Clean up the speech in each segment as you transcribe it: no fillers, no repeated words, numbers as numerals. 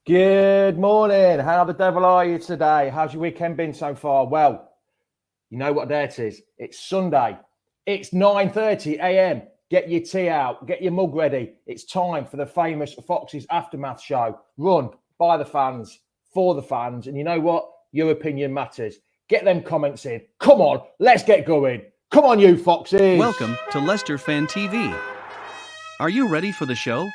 Good morning. How the devil are you today? How's your weekend been so far? Well, you know what day it is. It's Sunday. It's 9:30 a.m. Get your tea out. Get your mug ready. It's time for the famous Foxes Aftermath show. Run by the fans, for the fans. And you know what? Your opinion matters. Get them comments in. Come on, let's get going. Come on, you Foxes. Welcome to Leicester Fan TV. Are you ready for the show?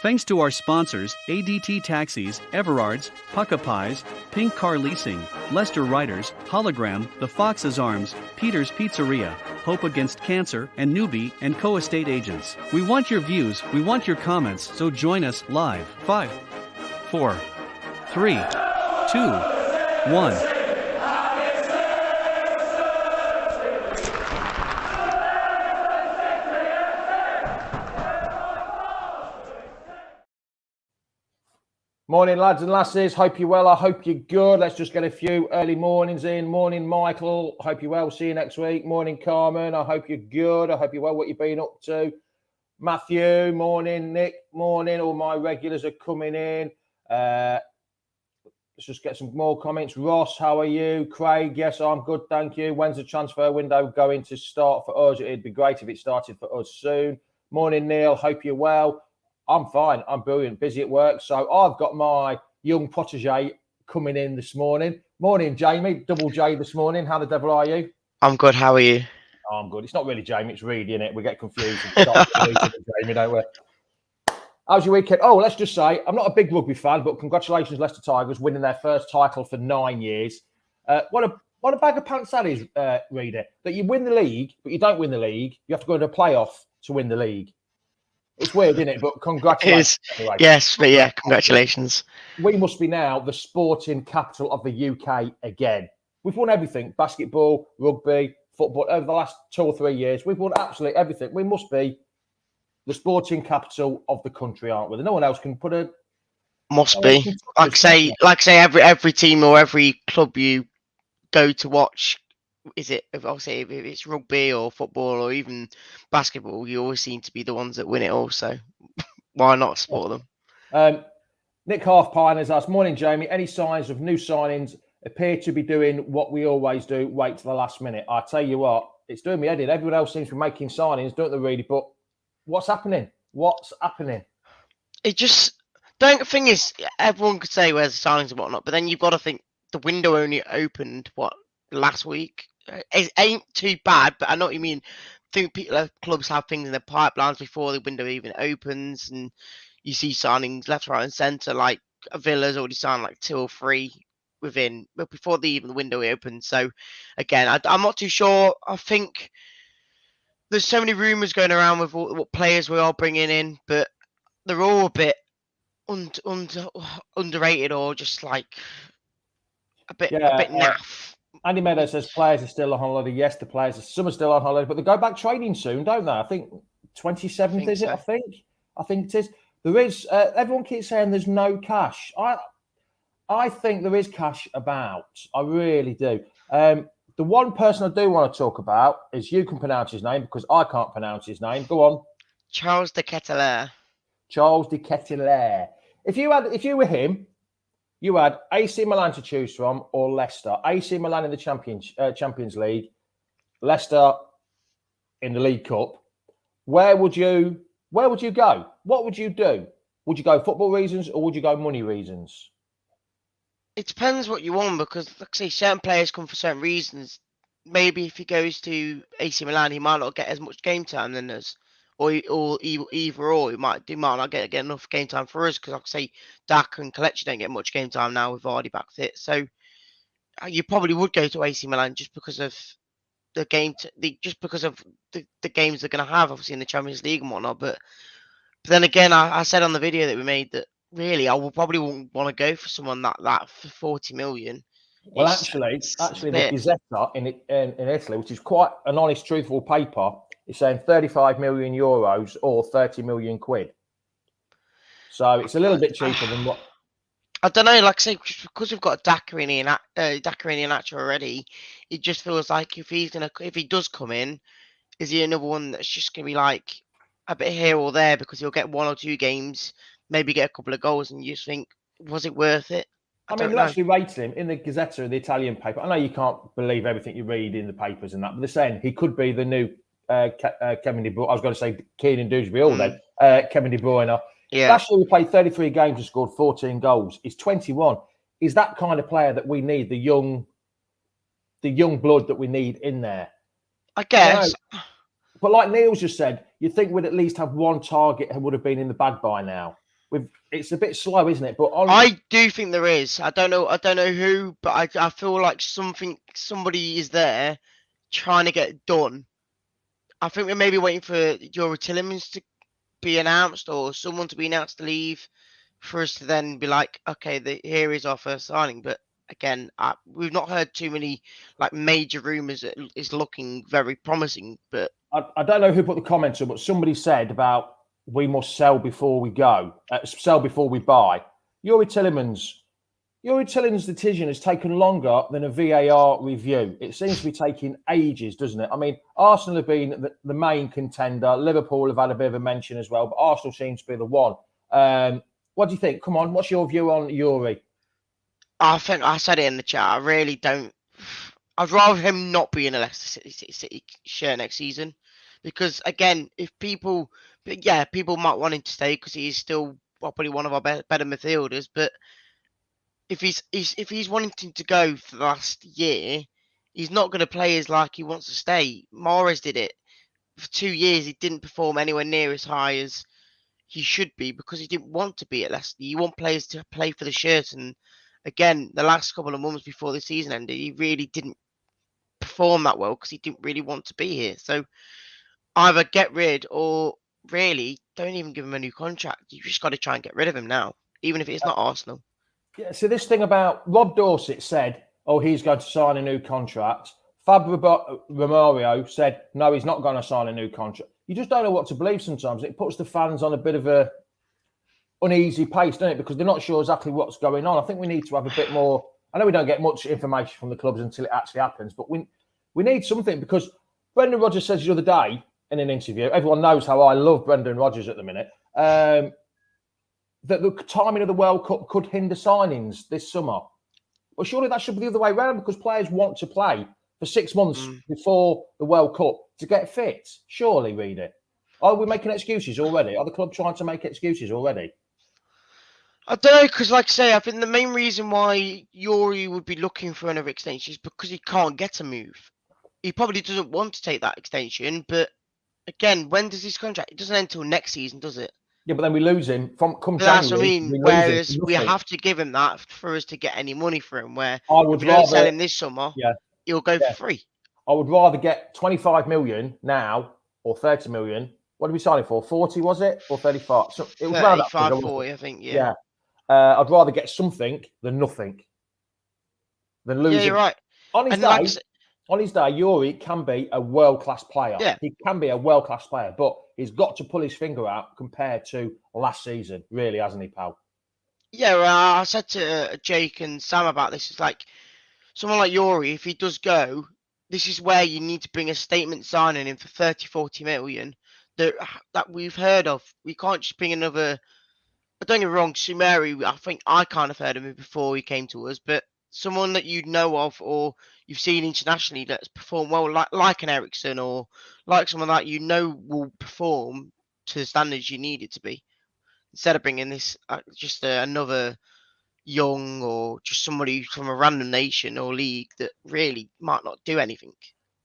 Thanks to our sponsors, ADT Taxis, Everards, Pukka Pies, Pink Car Leasing, Leicester Riders, Hollogram, The Fox's Arms, Peter's Pizzeria, Hope Against Cancer, and Newby Co estate agents. We want your views, we want your comments, so join us live. 5, 4, 3, 2, 1. Morning, lads and lasses. Hope you're well. I hope you're good. Let's just get a few early mornings in. Morning, Michael. Hope you're well. See you next week. Morning, Carmen. I hope you're good. I hope you're well. What you've been up to. Matthew. Morning, Nick. Morning. All my regulars are coming in. Let's just get some more comments. Ross, how are you? Craig, yes, I'm good. Thank you. When's the transfer window going to start for us? It'd be great if it started for us soon. Morning, Neil. Hope you're well. I'm fine. I'm brilliant. Busy at work. So I've got my young protege coming in this morning. Morning, Jamie. Double J this morning. How the devil are you? I'm good. How are you? Oh, I'm good. It's not really Jamie. It's Reedy, innit? We get confused. Jamie, don't we? How's your weekend? Oh, let's just say I'm not a big rugby fan, but congratulations, Leicester Tigers, winning their first title for 9 years. What a bag of pants that is, Reedy. That you win the league, but you don't win the league. You have to go to a playoff to win the league. It's weird, isn't it? But congratulations. Anyway. Yes, but yeah, congratulations. We must be now the sporting capital of the UK again. We've won everything. Basketball, rugby, football. Over the last 2 or 3 years, we've won absolutely everything. We must be the sporting capital of the country, aren't we? No one else can put a... Must be. Like I say, every team or every club you go to watch, is it, obviously, if it's rugby or football or even basketball, you always seem to be the ones that win it all. So why not support them? Nick Halfpine has asked, morning, Jamie. Any signs of new signings appear to be doing what we always do, wait to the last minute? I tell you what, it's doing me head in. Everyone else seems to be making signings, don't they, really? But what's happening? What's happening? It just, the thing is, everyone could say where's the signings and whatnot, but then you've got to think the window only opened, last week? It ain't too bad, but I know what you mean. I think clubs have things in their pipelines before the window even opens, and you see signings left, right, and centre. Like Villa's already signed like 2 or 3 before the window opens. So again, I'm not too sure. I think there's so many rumours going around with what players we are bringing in, but they're all a bit underrated or just like a bit naff. Andy Meadows says players are still on holiday. Yes, some are still on holiday, but they go back training soon, don't they? I think 27th is it? I think it is. There is. Everyone keeps saying there's no cash. I think there is cash about. I really do. The one person I do want to talk about is, you can pronounce his name because I can't pronounce his name. Go on. Charles de Ketelaere. Charles de Ketelaere. If you were him, you had AC Milan to choose from or Leicester. AC Milan in the Champions League, Leicester in the League Cup. Where would you go? What would you do? Would you go football reasons or would you go money reasons? It depends what you want, because, like I say, certain players come for certain reasons. Maybe if he goes to AC Milan, he might not get as much game time than us. Or either or, he might not get enough game time for us, because, like I say, Dak and Kelechi don't get much game time now with Vardy back fit. So you probably would go to AC Milan just because of the game, just because of the games they're going to have, obviously in the Champions League and whatnot. But then again, I said on the video that we made that really I would probably wouldn't want to go for someone that for 40 million. Well, actually, the Gazzetta in Italy, which is quite an honest, truthful paper, is saying 35 million euros or 30 million quid. So it's a little bit cheaper than what. I don't know, like I say, because we've got Dakarini and Acho already, it just feels like if he does come in, is he another one that's just gonna be like a bit here or there, because he'll get 1 or 2 games, maybe get a couple of goals, and you just think, was it worth it? I mean, they actually rated him in the Gazzetta, the Italian paper. I know you can't believe everything you read in the papers and that, but they're saying he could be the new Kevin De Bruyne. I was going to say Keenan Dewsbury, then Kevin De Bruyne. Yeah. Last year we played 33 games and scored 14 goals. He's 21. He's that kind of player that we need, the young blood that we need in there. I guess. But like Neil's just said, you'd think we'd at least have one target who would have been in the bag by now. It's a bit slow, isn't it? But I do think there is. I don't know who, but I feel like somebody is there trying to get it done. I think we're maybe waiting for Yuri Tielemans to be announced or someone to be announced to leave for us to then be like, okay, here is our first signing. But again, we've not heard too many like major rumours. It's looking very promising. But I don't know who put the comments up, but somebody said about we must sell before we go, sell before we buy. Yuri Tielemans' decision has taken longer than a VAR review. It seems to be taking ages, doesn't it? I mean, Arsenal have been the main contender. Liverpool have had a bit of a mention as well, but Arsenal seems to be the one. What do you think? Come on, what's your view on Yuri? I think I said it in the chat. I really don't. I'd rather him not be in a Leicester City shirt next season, because again, if people might want him to stay because he is still probably one of our better midfielders. But if he's wanting to go for the last year, he's not going to play as like he wants to stay. Mahrez did it for 2 years. He didn't perform anywhere near as high as he should be because he didn't want to be at Leicester. You want players to play for the shirt, and again, the last couple of months before the season ended, he really didn't perform that well because he didn't really want to be here. So either get rid or really don't even give him a new contract. You just got to try and get rid of him now, even if it's not Arsenal. Yeah, so this thing about Rob Dorset said, oh, he's going to sign a new contract. Fab Romario said, no, he's not going to sign a new contract. You just don't know what to believe sometimes. It puts the fans on a bit of a uneasy pace, doesn't it? Because they're not sure exactly what's going on. I think we need to have a bit more. I know we don't get much information from the clubs until it actually happens, but we need something, because Brendan Rodgers says the other day in an interview, everyone knows how I love Brendan Rodgers at the minute, that the timing of the World Cup could hinder signings this summer. Well, surely that should be the other way around, because players want to play for 6 months before the World Cup to get fit. Surely, Reedy. Are we making excuses already? Are the club trying to make excuses already? I don't know, because like I say, I think the main reason why Yuri would be looking for another extension is because he can't get a move. He probably doesn't want to take that extension, but again, when does his contract? It doesn't end until next season, does it? Yeah, but then we lose him from come January. That's what I mean. Whereas we have to give him that for us to get any money for him. Where I would if we don't sell him this summer, he'll go for free. I would rather get 25 million now or 30 million. What did we sign him for? 40 was it, or 35? So it was 35, 40, I think. Yeah. I'd rather get something than nothing. Than losing. Yeah, you're right. On his day, Yuri can be a world-class player. Yeah. He can be a world-class player, but he's got to pull his finger out compared to last season, really, hasn't he, pal? Yeah, well, I said to Jake and Sam about this. It's like someone like Yuri, if he does go, this is where you need to bring a statement signing in for 30, 40 million that we've heard of. We can't just bring another. Don't get me wrong, Sumeri, I think I kind of heard of him before he came to us, but someone that you know of or you've seen internationally that's performed well, like an Ericsson or like someone that you know will perform to the standards you need it to be, instead of bringing this just another young or just somebody from a random nation or league that really might not do anything.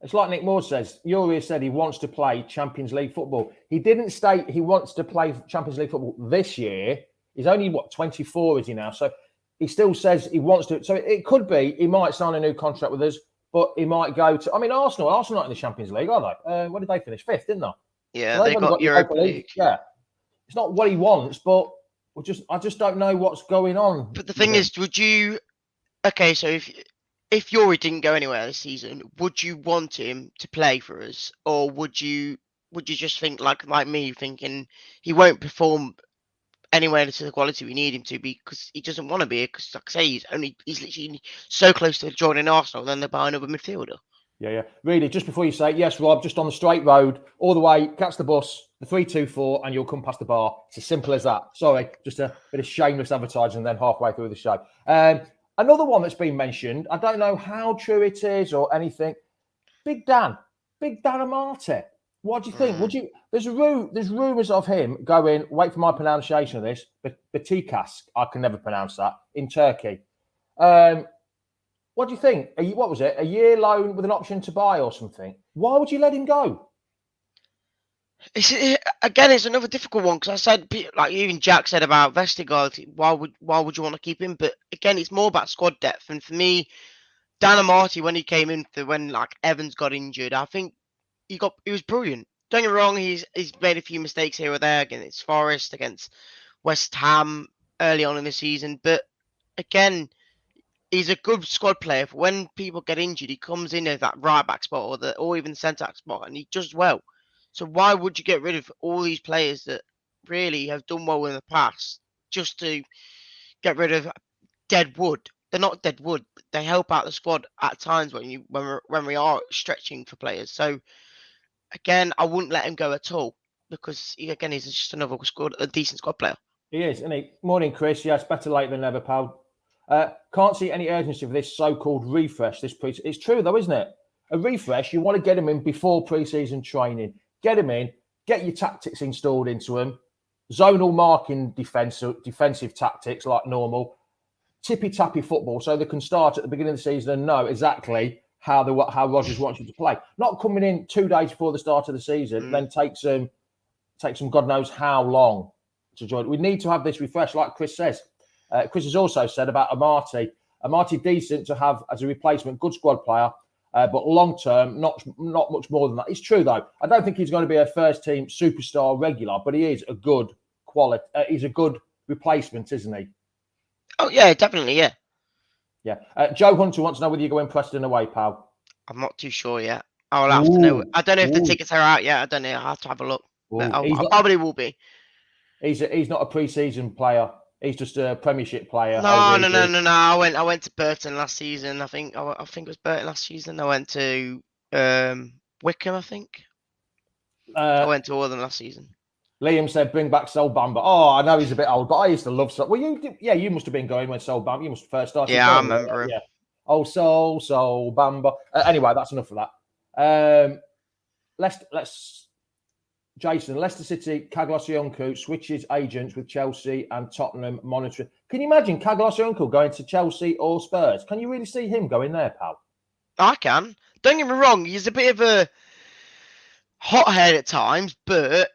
It's like Nick Moore says. Yuri said he wants to play Champions League football. He didn't state he wants to play Champions League football this year. He's only, 24 is he now? So he still says he wants to. So it could be he might sign a new contract with us, but he might go to. I mean, Arsenal not in the Champions League, are they? What did they finish? 5th, didn't they? Yeah, so they got Europa League. Yeah, it's not what he wants, but I just don't know what's going on. But the thing is, would you? Okay, so if Yuri didn't go anywhere this season, would you want him to play for us, or would you just think like me, thinking he won't perform anywhere to the quality we need him to be because he doesn't want to be here? Because like I say, he's literally so close to joining Arsenal, then they're buying another midfielder. Yeah. Really, just before you say, yes, Rob, just on the straight road, all the way, catch the bus, the 324, and you'll come past the bar. It's as simple as that. Sorry, just a bit of shameless advertising then halfway through the show. Another one that's been mentioned, I don't know how true it is or anything, Big Dan Amati. What do you think? Would you? There's rumours of him going. Wait for my pronunciation of this. Batikas. I can never pronounce that in Turkey. What do you think? What was it? A year loan with an option to buy or something? Why would you let him go? It's another difficult one because I said, like even Jack said about Vestergaard, why would you want to keep him? But again, it's more about squad depth. And for me, Dan Amati, when he came in when like Evans got injured, I think he was brilliant. Don't get me wrong, he's made a few mistakes here or there against Forest, against West Ham early on in the season. But again, he's a good squad player. When people get injured, he comes in at that right back spot or even centre back spot, and he does well. So why would you get rid of all these players that really have done well in the past just to get rid of dead wood? They're not dead wood. They help out the squad at times when we are stretching for players. So again, I wouldn't let him go at all because he's just another a decent squad player. He is, isn't he? Morning, Chris. Yes, better late than never, pal. Can't see any urgency for this so-called refresh. It's true though, isn't it? A refresh, you want to get him in before pre-season training. Get him in, get your tactics installed into him. Zonal marking defensive tactics like normal. Tippy-tappy football so they can start at the beginning of the season and know exactly how Rodgers wants you to play. Not coming in 2 days before the start of the season, then takes them God knows how long to join. We need to have this refresh, like Chris says. Chris has also said about Amati. Amati decent to have as a replacement, good squad player, but long term, not much more than that. It's true though. I don't think he's going to be a first team superstar regular, but he is a good quality. He's a good replacement, isn't he? Oh yeah, definitely, yeah. Yeah. Joe Hunter wants to know whether you're going Preston away, pal. I'm not too sure yet. I'll have to know. I don't know if the tickets are out yet. I don't know. I'll have to have a look. But I probably will be. He's not a pre-season player. He's just a Premiership player. No. I went to Burton last season. I think it was Burton last season. I went to Wickham. I think. I went to all of them last season. Liam said, "Bring back Sol Bamba." Oh, I know he's a bit old, but I used to love Sol. Well, you must have been going when Sol Bamba. You must have first started. Yeah, I remember him. Yeah. Oh, Sol Bamba. Anyway, that's enough of that. Jason, Leicester City, Kaglosionku switches agents with Chelsea and Tottenham monitoring. Can you imagine Kaglosionku going to Chelsea or Spurs? Can you really see him going there, pal? I can. Don't get me wrong. He's a bit of a hothead at times, but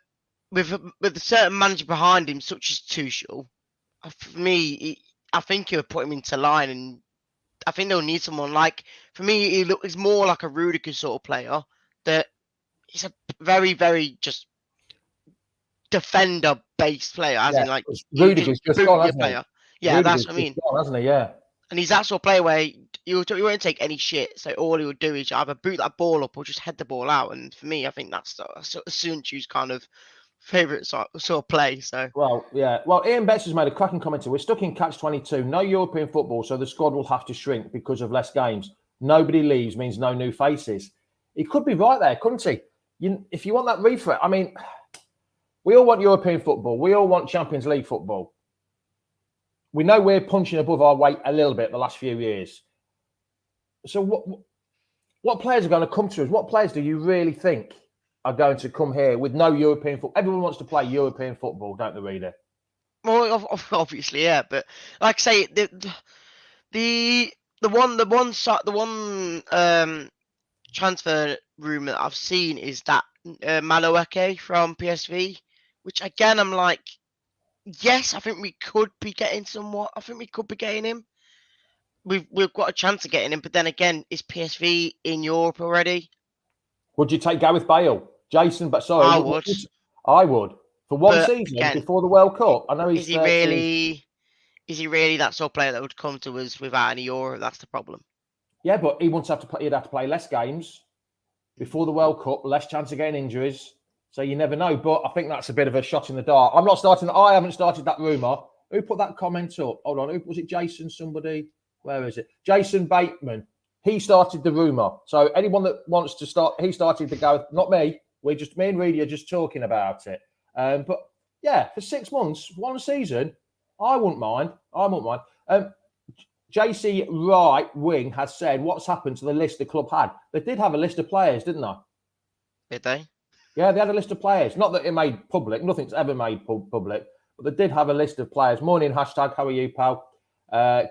with a certain manager behind him, such as Tuchel, for me, I think he'll put him into line, and I think they'll need someone like. For me, he's more like a Rudiger sort of player. That he's a very, very just defender-based player, as in like Rudiger's just gone, hasn't he? Yeah, that's what I mean. Gone, hasn't he? Yeah. And he's that sort of player where he won't take any shit. So all he would do is either boot that ball up or just head the ball out. And for me, I think that's Sunchu's kind of favourite sort of play. So well, yeah. Well, Ian Betts has made a cracking comment. We're stuck in catch-22. No European football, so the squad will have to shrink because of less games. Nobody leaves means no new faces. He could be right there, couldn't he? If you want that refresh, I mean, we all want European football. We all want Champions League football. We know we're punching above our weight a little bit the last few years. So what players are going to come to us? What players do you really think are going to come here with no European football? Everyone wants to play European football, don't they, Reader? Well, obviously, yeah. But like I say, the one transfer rumour that I've seen is that Maloueke from PSV, which again I'm like, yes, I think we could be getting somewhat. I think we could be getting him. We've got a chance of getting him, but then again, is PSV in Europe already? Would you take Gareth Bale, Jason? But sorry, I would for one season again, before the World Cup. I know he's. Is he really that sort of player that would come to us without any Euro? That's the problem. Yeah, but he wants to have to play. He'd have to play less games before the World Cup, less chance of getting injuries. So you never know. But I think that's a bit of a shot in the dark. I haven't started that rumour. Who put that comment up? Hold on. Was it Jason? Somebody? Where is it? Jason Bateman. he started the rumour. So anyone that wants to start, he started to go, not me. Me and Reedy are just talking about it. But yeah, for 6 months, one season, I wouldn't mind. JC Right Wing has said, what's happened to the list the club had? They did have a list of players, didn't they? Did they? Yeah, they had a list of players. Not that it made public. Nothing's ever made public. But they did have a list of players. Morning, hashtag, how are you, pal?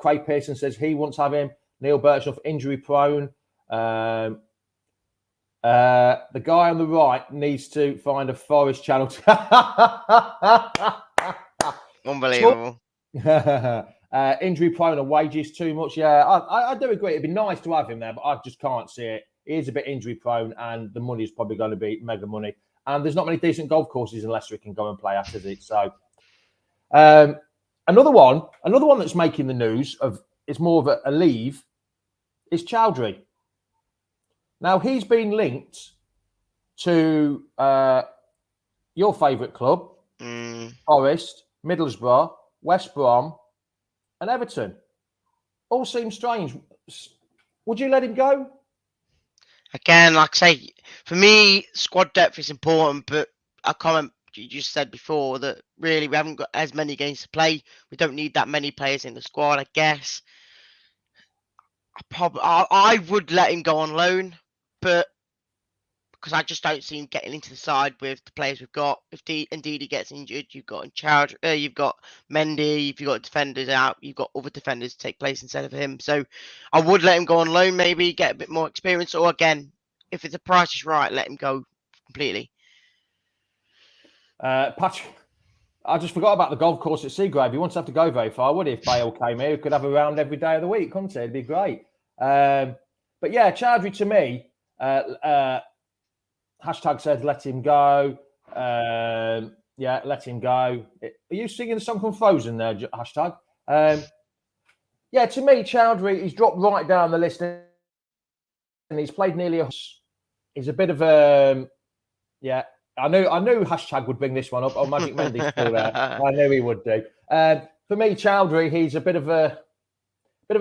Craig Pearson says he wants to have him. Neil Birchnough, injury prone. The guy on the right needs to find a Forest channel. Unbelievable. Injury prone and wages too much. Yeah, I do agree. It'd be nice to have him there, but I just can't see it. He is a bit injury prone, and the money is probably going to be mega money. And there's not many decent golf courses in Leicester he can go and play at, is it? So, another one that's making the news it's more of a leave is Chowdhury. Now he's been linked to your favourite club, Forest, Middlesbrough, West Brom, and Everton. All seems strange. Would you let him go? Again, like I say, for me, squad depth is important, but a comment you just said before that really we haven't got as many games to play. We don't need that many players in the squad, I guess. I would let him go on loan, but because I just don't see him getting into the side with the players we've got. If indeed he gets injured, you've got you've got Mendy, if you've got defenders out, you've got other defenders to take place instead of him. So I would let him go on loan, maybe get a bit more experience, or again, if the price is right, let him go completely. Patrick, I just forgot about the golf course at Seagrave. He wouldn't have to go very far, would he? If Bale came here, he could have a round every day of the week, couldn't he? It'd be great. But yeah, Chowdhury to me, hashtag said, let him go. Yeah, let him go. Are you singing the song from Frozen there, hashtag? Yeah, to me, Chowdhury, he's dropped right down the list and he's played nearly he's a bit of a... Yeah, I knew hashtag would bring this one up. Oh, Magic Mendy's still there. I knew he would do. For me, Chowdhury, he's a bit of a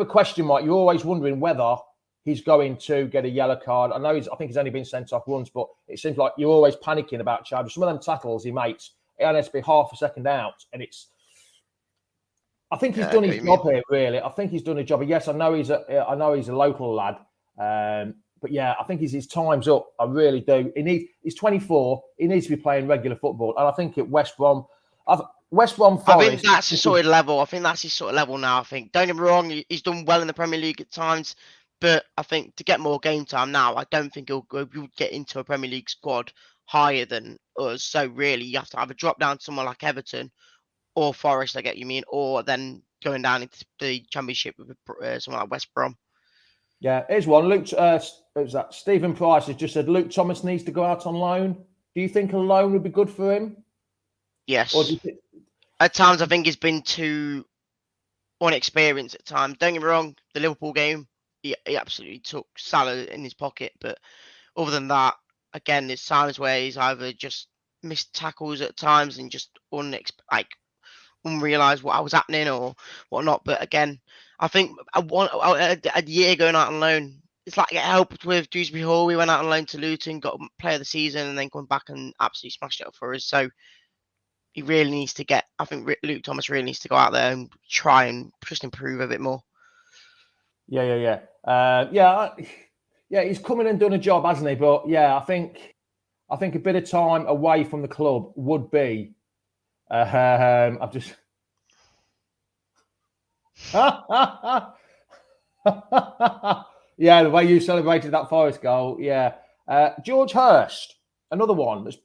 question mark. You're always wondering whether he's going to get a yellow card. I think he's only been sent off once, but it seems like you're always panicking about Chowdhury. Some of them tackles he makes, it has to be half a second out, and it's. I think he's done his job here. Really, I think he's done a job. Yes, I know he's a local lad, but yeah, I think his time's up. I really do. He's 24. He needs to be playing regular football, and I think at West Brom, Forest. I think that's his sort of level. I think that's his sort of level now. I think. Don't get me wrong, he's done well in the Premier League at times. But I think to get more game time now, I don't think he'll get into a Premier League squad higher than us. So really, you have to either drop down to someone like Everton or Forest, I get you mean, or then going down into the Championship with someone like West Brom. Yeah, here's one. Luke, who's that? Stephen Price has just said Luke Thomas needs to go out on loan. Do you think a loan would be good for him? Yes. Or do you think... At times, I think he's been too unexperienced at times. Don't get me wrong, the Liverpool game, he absolutely took Salah in his pocket. But other than that, again, there's times where he's either just missed tackles at times and just unrealised what was happening or whatnot. But again, I think a year going out on loan, it's like it helped with Dewsbury Hall. We went out on loan to Luton, got player of the season, and then come back and absolutely smashed it up for us. So he really needs to get. I think Luke Thomas really needs to go out there and try and just improve a bit more. Yeah. He's come in and done a job, hasn't he? But yeah, I think a bit of time away from the club would be. I've just. Yeah, the way you celebrated that Forest goal. Yeah, George Hurst, another one that's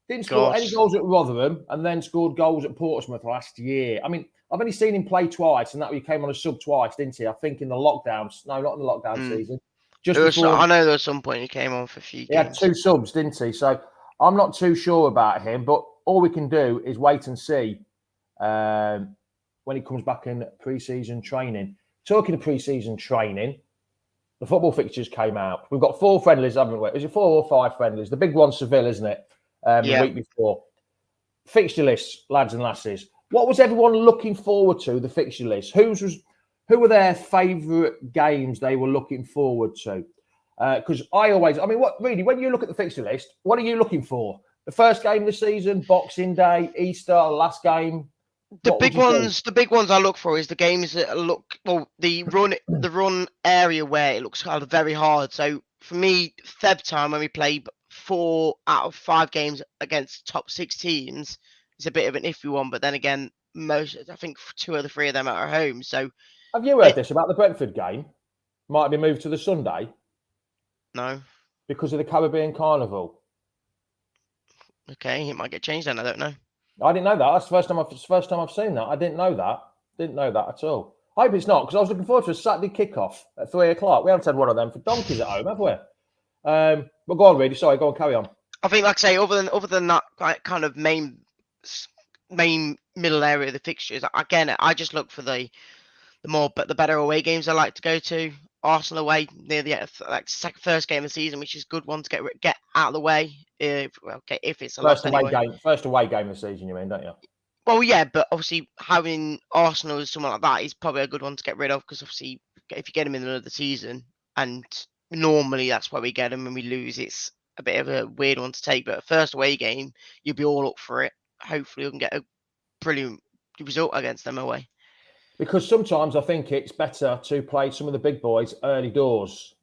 didn't score any goals at Rotherham and then scored goals at Portsmouth last year. I mean, I've only seen him play twice, and that he came on a sub twice, didn't he? I think in the lockdowns. No, not in the lockdown season. I know there was some point he came on for a few games. He had 2 subs, didn't he? So I'm not too sure about him, but all we can do is wait and see when he comes back in pre-season training. Talking of pre-season training, the football fixtures came out. We've got 4 friendlies, haven't we? Is it 4 or 5 friendlies? The big one's Seville, isn't it? The week before. Fixture lists, lads and lasses. What was everyone looking forward to, the fixture list? who were their favourite games they were looking forward to? Because when you look at the fixture list, what are you looking for? The first game of the season, Boxing Day, Easter, last game? The big ones I look for is the games that the run area where it looks kind of very hard. So for me, Feb time when we play 4 out of 5 games against top 6 teams is a bit of an iffy one. But then again, I think 2 of the 3 of them are at home. So have you heard this about the Brentford game? Might be moved to the Sunday. No, because of the Caribbean Carnival. Okay, it might get changed then. I don't know. I didn't know that. That's the first time I've seen that. I didn't know that. Didn't know that at all. I hope it's not, because I was looking forward to a Saturday kickoff at 3 o'clock. We haven't had one of them for donkeys at home, have we? But go on, Reedy. Sorry, go on, carry on. I think, like I say, other than that kind of main middle area of the fixtures, again, I just look for the better away games I like to go to. Arsenal away near the first game of the season, which is a good one to get out of the way. If it's a first away game of the season, you mean, don't you? Well, yeah, but obviously having Arsenal as someone like that is probably a good one to get rid of, because obviously if you get them in the middle of the season, and normally that's where we get them, and we lose, it's a bit of a weird one to take. But first away game, you'll be all up for it. Hopefully, we can get a brilliant result against them away. Because sometimes I think it's better to play some of the big boys early doors.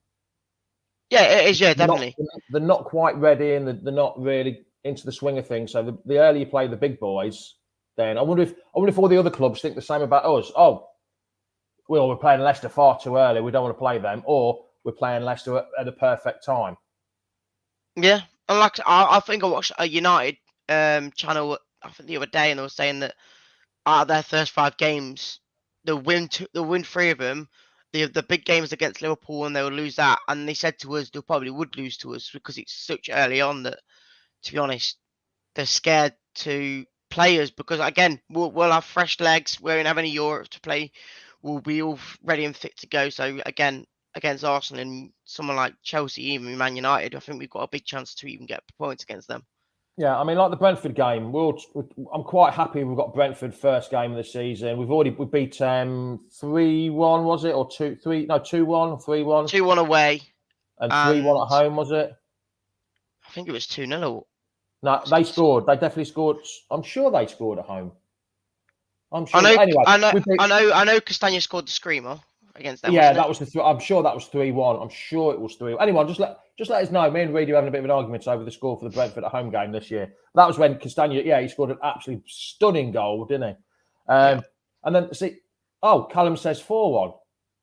Yeah, it is. Yeah, definitely. They're not quite ready, and they're not really into the swing of things. So the earlier you play the big boys, then I wonder if all the other clubs think the same about us. Oh, we're playing Leicester far too early. We don't want to play them, or we're playing Leicester at the perfect time. Yeah, and like I think I watched a United channel I think the other day, and they were saying that out of their first 5 games, they'll win 3 of them. The big games against Liverpool, and they will lose that. And they said to us, they probably would lose to us because it's such early on that, to be honest, they're scared to play us, because again, we'll have fresh legs. We won't have any Europe to play. We'll be all ready and fit to go. So again, against Arsenal and someone like Chelsea, even Man United, I think we've got a big chance to even get points against them. Yeah, I mean, like the Brentford game, I'm quite happy we've got Brentford first game of the season. We beat 3-1, was it? Or 2-1, 3-1? 2-1 away. And 3-1 at home, was it? I think it was 2-0. No, they scored. They definitely scored. I'm sure they scored at home. I'm sure. I know Castagna scored the screamer against them. Yeah, that was I'm sure that was 3-1. I'm sure it was 3-1. Anyway, just let us know. Me and Reedy were having a bit of an argument over the score for the Brentford at home game this year. That was when Castagna, he scored an absolutely stunning goal, didn't he? And then Callum says 4-1.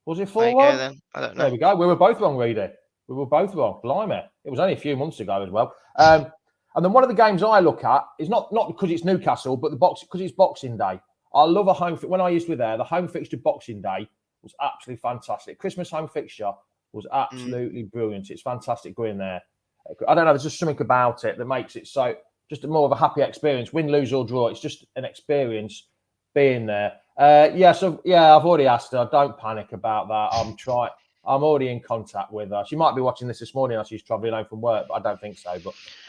Was it 4-1? Then. I don't know. There we go. We were both wrong, Reedy. We were both wrong. Blimey. It was only a few months ago as well. And then one of the games I look at is not because it's Newcastle, but because it's Boxing Day. I love a home. When I used to be there, the home fixture Boxing Day was absolutely fantastic. Christmas home fixture was absolutely brilliant. It's fantastic going there. I don't know. There's just something about it that makes it so just more of a happy experience. Win, lose or draw. It's just an experience being there. I've already asked her. Don't panic about that. I'm already in contact with her. She might be watching this morning as she's travelling home from work, but I don't think so.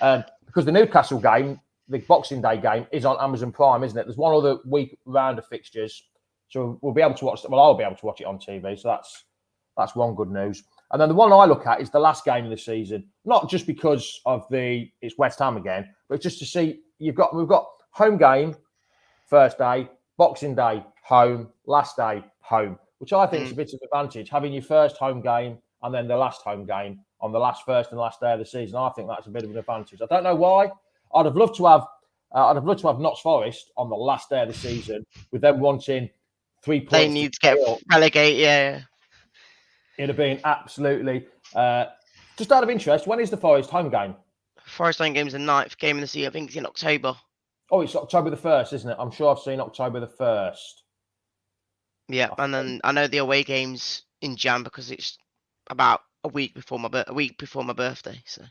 But because the Newcastle game, the Boxing Day game, is on Amazon Prime, isn't it? There's one other week round of fixtures, so we'll be able to watch. Well, I'll be able to watch it on TV. So that's one good news. And then the one I look at is the last game of the season, not just because of it's West Ham again, but just to see we've got home game, first day, Boxing Day, home, last day, home, which I think is a bit of an advantage, having your first home game and then the last home game on the first and last day of the season. I think that's a bit of an advantage. I don't know why. I'd have loved to have Notts Forest on the last day of the season with them wanting 3 points. They need to get relegated, yeah. It'd have been absolutely... just out of interest, when is the Forest home game? Forest home game's the 9th game of the season. I think it's in October. Oh, it's October the 1st, isn't it? I'm sure I've seen October the 1st. Yeah, and then I know the away game's in Jan because it's about a week before my birthday. So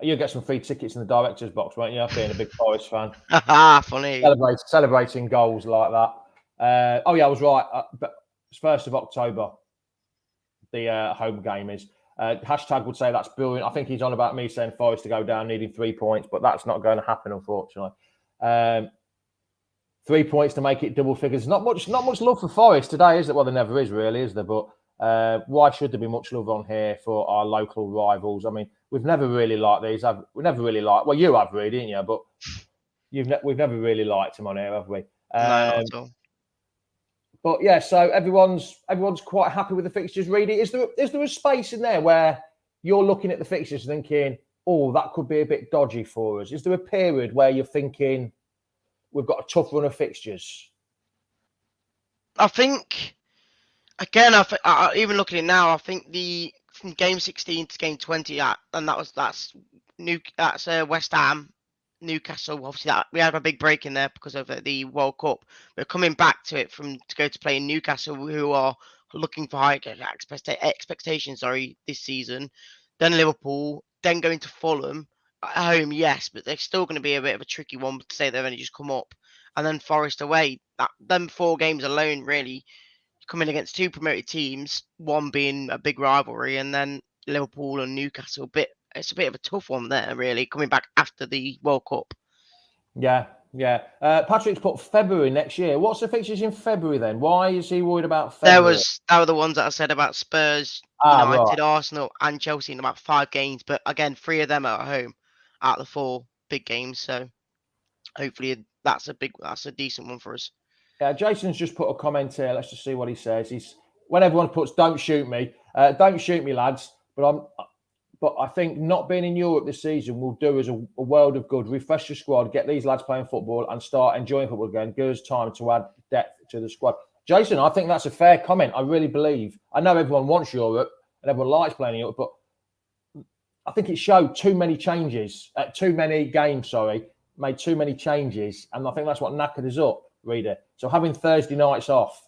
you'll get some free tickets in the director's box, won't you? Being a big Forest fan. Funny. Celebrating goals like that. I was right. But it's 1st of October. The home game is. Hashtag would say that's brilliant. I think he's on about me saying Forest to go down needing 3 points, but that's not going to happen, unfortunately. 3 points to make it double figures. Not much love for Forest today, is there? Well, there never is, really, is there? But why should there be much love on here for our local rivals? I mean, we've never really liked these. We never really liked. Well, you have, really, didn't you? But we've never really liked them on here, have we? No, not at all. But yeah, so everyone's quite happy with the fixtures. Reedy, is there a space in there where you're looking at the fixtures thinking, oh, that could be a bit dodgy for us? Is there a period where you're thinking we've got a tough run of fixtures? I think, again, even looking at it now, I think from game 16 to game 20, and that's West Ham, Newcastle. Obviously, we had a big break in there because of the World Cup. But coming back to it to go to play in Newcastle, who are looking for high expectations, this season. Then Liverpool, then going to Fulham at home, yes, but they're still going to be a bit of a tricky one to say they've only just come up. And then Forest away. Them 4 games alone, really, coming against 2 promoted teams, one being a big rivalry, and then Liverpool and Newcastle. It's a bit of a tough one there, really, coming back after the World Cup. Yeah. Patrick's put February next year. What's the fixtures in February then? Why is he worried about February? That were the ones that I said about Spurs, United, right, Arsenal, and Chelsea in about 5 games. But again, 3 of them are at home out of the 4 big games. So hopefully that's a decent one for us. Yeah, Jason's just put a comment here. Let's just see what he says. When everyone puts "Don't shoot me," lads. But I think not being in Europe this season will do us a world of good. Refresh the squad, get these lads playing football, and start enjoying football again. Give us time to add depth to the squad. Jason, I think that's a fair comment. I really believe. I know everyone wants Europe and everyone likes playing in Europe, but I think it showed too many changes, too many games. Made too many changes, and I think that's what knackered us up, Reader. So having Thursday nights off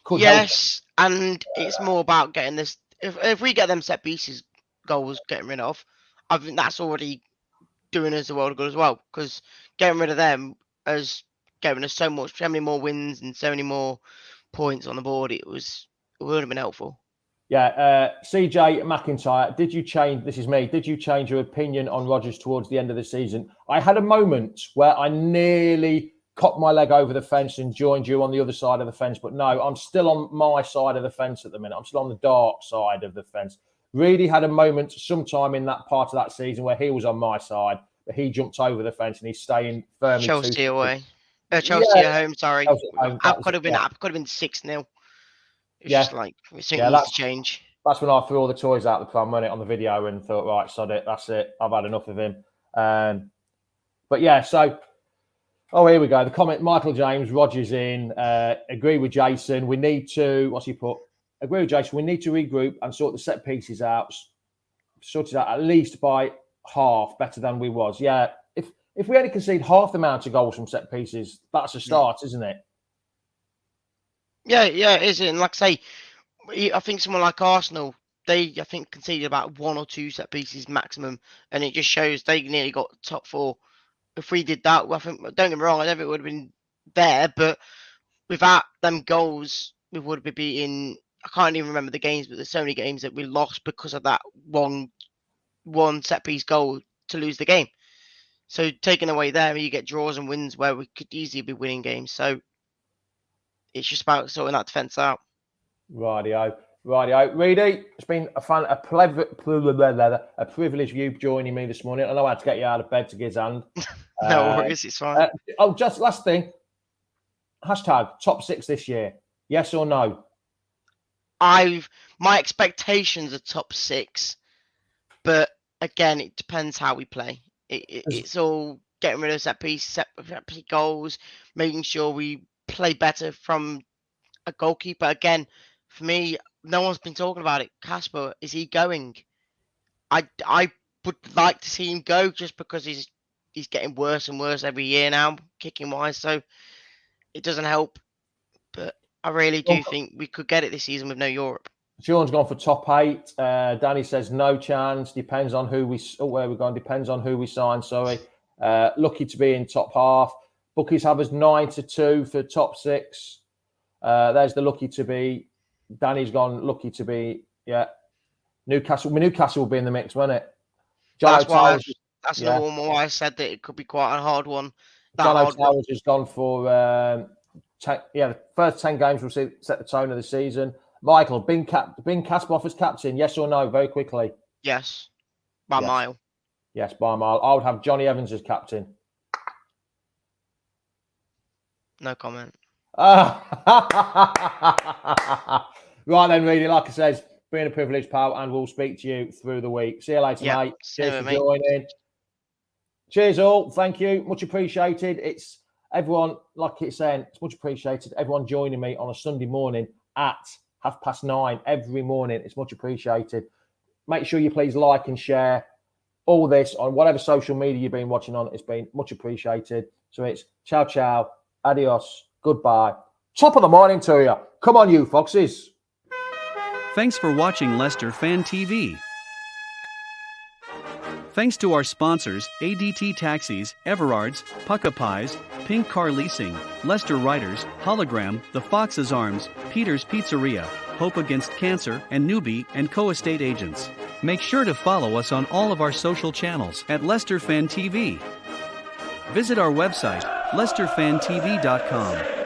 could help. And it's more about getting this. If we get them set pieces goals getting rid of, I think that's already doing us a world of good as well, because getting rid of them has given us so many more wins and so many more points on the board. It would have been helpful. Yeah, CJ McIntyre, did you change your opinion on Rodgers towards the end of the season? I had a moment where I nearly cocked my leg over the fence and joined you on the other side of the fence, but no, I'm still on my side of the fence at the minute. I'm still on the dark side of the fence. Really had a moment sometime in that part of that season where he was on my side, but he jumped over the fence and he's staying firmly. Chelsea away. Chelsea at home, sorry. I could have been 6-0. It's just like that's change. That's when I threw all the toys out the pram, ran it on the video and thought, right, sod it, that's it. I've had enough of him. But yeah, so here we go. The comment, Michael James, Rodgers in, agree with Jason. We need to, what's he put? Agree with Jason. We need to regroup and sort the set pieces out. Sort it out at least by half, better than we was. Yeah, if we only concede half the amount of goals from set pieces, that's a start, isn't it? Yeah, it is. And like I say, I think someone like Arsenal, I think conceded about 1 or 2 set pieces maximum, and it just shows they nearly got top 4. If we did that, I think, don't get me wrong, I don't think it would have been there, but without them goals, we would be beating. I can't even remember the games, but there's so many games that we lost because of that one set piece goal to lose the game. So taking away there, you get draws and wins where we could easily be winning games. So it's just about sorting that defence out. Rightio. Reedy, it's been a privilege you joining me this morning. I know I had to get you out of bed to get his hand. No worries, it's fine. Just last thing. Hashtag top 6 this year. Yes or no? My expectations are top 6, but again, it depends how we play. It's all getting rid of set piece goals, making sure we play better from a goalkeeper. Again, for me, no one's been talking about it. Casper, is he going? I would like to see him go just because he's getting worse and worse every year now, kicking wise. So it doesn't help. But I really do think we could get it this season with no Europe. Sean's gone for top 8. Danny says no chance. Depends on who we. Where we're going. Depends on who we sign. Sorry. Lucky to be in top half. Bookies have us 9-2 for top 6. There's the lucky to be. Danny's gone lucky to be. Yeah. Newcastle will be in the mix, won't it? That's another one why I said that it could be quite a hard one. John hard run. O'Towers has gone for the first 10 games will set the tone of the season. Michael, Bing Kasparov as captain, yes or no? Very quickly. Yes. By a Yes. mile. Yes, by a mile. I would have Johnny Evans as captain. No comment. Right then, Reedy, like I said, been a privilege, pal, and we'll speak to you through the week. See you later, Yeah, mate. see you, Cheers for mate. joining. Cheers all. Thank you. Much appreciated. It's everyone, like it's saying, it's much appreciated. Everyone joining me on a Sunday morning at 9:30 every morning. It's much appreciated. Make sure you please like and share all this on whatever social media you've been watching on. It's been much appreciated. So it's ciao, ciao, adios, goodbye. Top of the morning to you. Come on, you foxes. Thanks for watching Leicester Fan TV. Thanks to our sponsors, ADT Taxis, Everards, Pukka Pies, Pink Car Leasing, Leicester Riders, Hollogram, The Fox's Arms, Peter's Pizzeria, Hope Against Cancer, and Newby Co estate agents. Make sure to follow us on all of our social channels at Leicester Fan TV. Visit our website, leicesterfantv.com.